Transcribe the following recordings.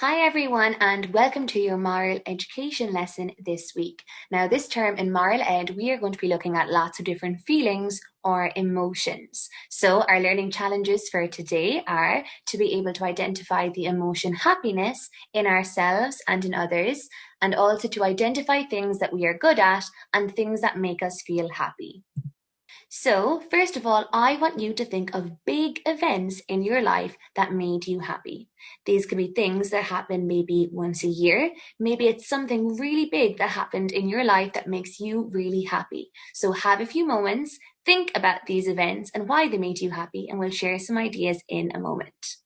Hi everyone and welcome to your moral education lesson this week. Now this term in moral ed we are going to be looking at lots of different feelings or emotions. So our learning challenges for today are to be able to identify the emotion happiness in ourselves and in others, and also to identify things that we are good at and things that make us feel happy. So, first of all, I want you to think of big events in your life that made you happy. These could be things that happen maybe once a year. Maybe it's something really big that happened in your life that makes you really happy. So, have a few moments, think about these events and why they made you happy, and we'll share some ideas in a moment.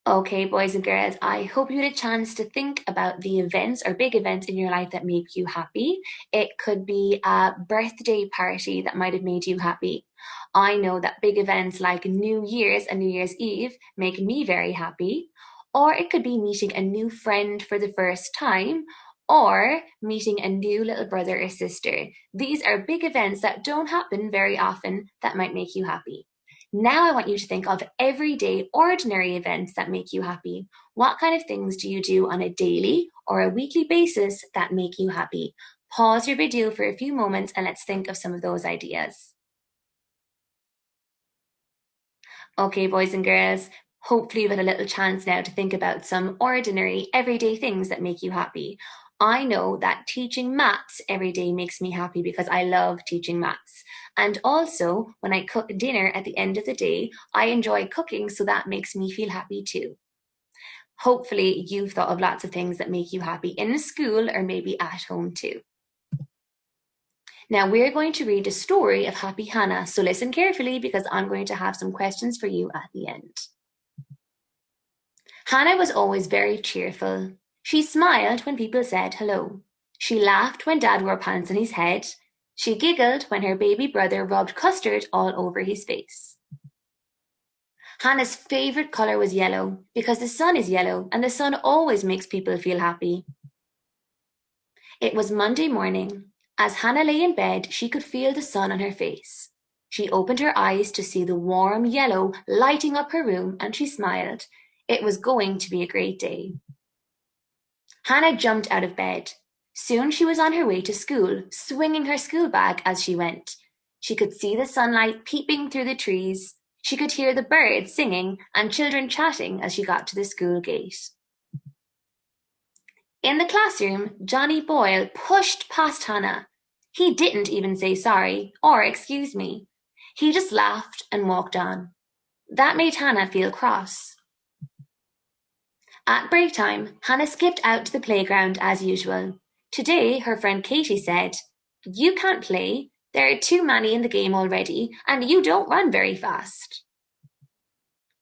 Okay, boys and girls, I hope you had a chance to think about the events or big events in your life that make you happy. It could be a birthday party that might have made you happy. I know that big events like New Year's and New Year's Eve make me very happy. Or it could be meeting a new friend for the first time, or meeting a new little brother or sister. These are big events that don't happen very often that might make you happy. Now I want you to think of everyday, ordinary events that make you happy. What kind of things do you do on a daily or a weekly basis that make you happy? Pause your video for a few moments and let's think of some of those ideas. Okay, boys and girls, hopefully you've had a little chance now to think about some ordinary, everyday things that make you happy. I know that teaching maths every day makes me happy because I love teaching maths. And also, when I cook dinner at the end of the day, I enjoy cooking, so that makes me feel happy too. Hopefully, you've thought of lots of things that make you happy in school or maybe at home too. Now, we're going to read the story of Happy Hannah, so listen carefully because I'm going to have some questions for you at the end. Hannah was always very cheerful. She smiled when people said hello. She laughed when Dad wore pants on his head. She giggled when her baby brother rubbed custard all over his face. Hannah's favourite colour was yellow because the sun is yellow and the sun always makes people feel happy. It was Monday morning. As Hannah lay in bed, she could feel the sun on her face. She opened her eyes to see the warm yellow lighting up her room and she smiled. It was going to be a great day. Hannah jumped out of bed. Soon she was on her way to school, swinging her school bag as she went. She could see the sunlight peeping through the trees. She could hear the birds singing and children chatting as she got to the school gate. In the classroom, Johnny Boyle pushed past Hannah. He didn't even say sorry or excuse me. He just laughed and walked on. That made Hannah feel cross. At break time, Hannah skipped out to the playground as usual. Today, her friend Katie said, "You can't play. There are too many in the game already, and you don't run very fast."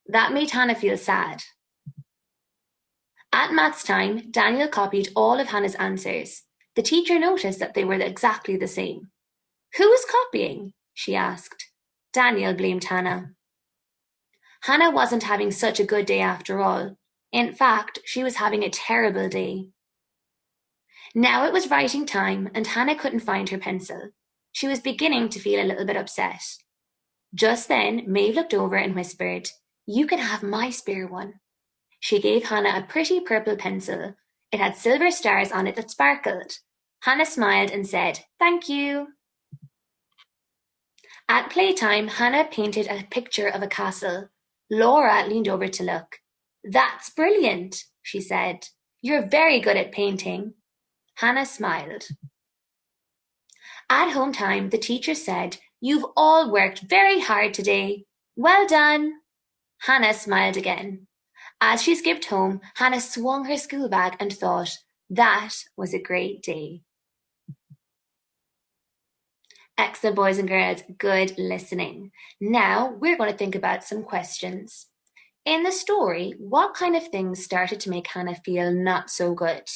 That made Hannah feel sad. At maths time, Daniel copied all of Hannah's answers. The teacher noticed that they were exactly the same. "Who is copying?" she asked. Daniel blamed Hannah. Hannah wasn't having such a good day after all. In fact, she was having a terrible day. Now it was writing time, and Hannah couldn't find her pencil. She was beginning to feel a little bit upset. Just then, Maeve looked over and whispered, "You can have my spare one." She gave Hannah a pretty purple pencil. It had silver stars on it that sparkled. Hannah smiled and said, "Thank you." At playtime, Hannah painted a picture of a castle. Laura leaned over to look. "That's brilliant," she said. "You're very good at painting." Hannah smiled. At home time, the teacher said, "You've all worked very hard today. Well done." Hannah smiled again. As she skipped home, Hannah swung her school bag and thought, that was a great day. Excellent, boys and girls. Good listening. Now we're going to think about some questions. In the story, what kind of things started to make Hannah feel not so good?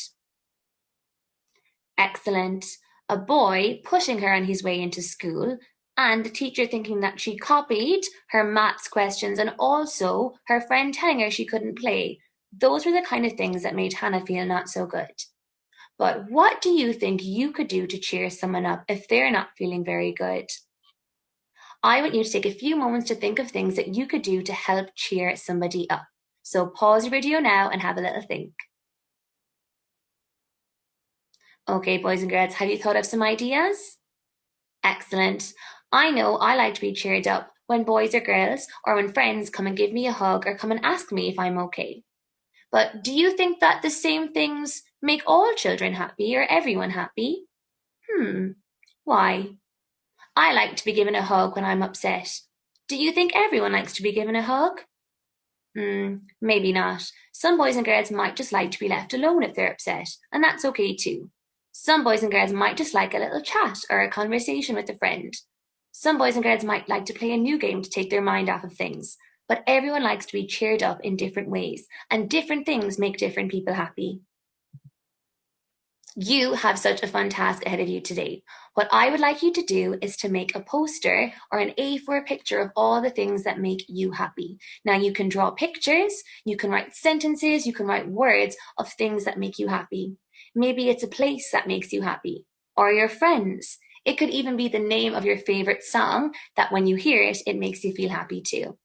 Excellent. A boy pushing her on his way into school, and the teacher thinking that she copied her maths questions, and also her friend telling her she couldn't play. Those were the kind of things that made Hannah feel not so good. But what do you think you could do to cheer someone up if they're not feeling very good? I want you to take a few moments to think of things that you could do to help cheer somebody up. So pause your video now and have a little think. Okay, boys and girls, have you thought of some ideas? Excellent. I know I like to be cheered up when boys or girls or when friends come and give me a hug or come and ask me if I'm okay. But do you think that the same things make all children happy or everyone happy? Why? I like to be given a hug when I'm upset. Do you think everyone likes to be given a hug? Maybe not. Some boys and girls might just like to be left alone if they're upset, and that's okay too. Some boys and girls might just like a little chat or a conversation with a friend. Some boys and girls might like to play a new game to take their mind off of things, but everyone likes to be cheered up in different ways, and different things make different people happy. You have such a fun task ahead of you today. What I would like you to do is to make a poster or an A4 picture of all the things that make you happy. Now, you can draw pictures, you can write sentences, you can write words of things that make you happy. Maybe it's a place that makes you happy, or your friends. It could even be the name of your favorite song that when you hear it, it makes you feel happy too.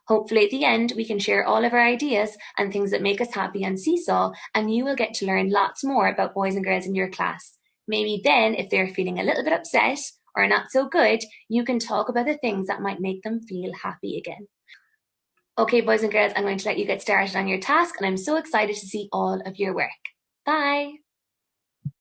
Hopefully, at the end, we can share all of our ideas and things that make us happy on Seesaw, and you will get to learn lots more about boys and girls in your class. Maybe then, if they're feeling a little bit upset or not so good, you can talk about the things that might make them feel happy again. Okay, boys and girls, I'm going to let you get started on your task, and I'm so excited to see all of your work. Bye.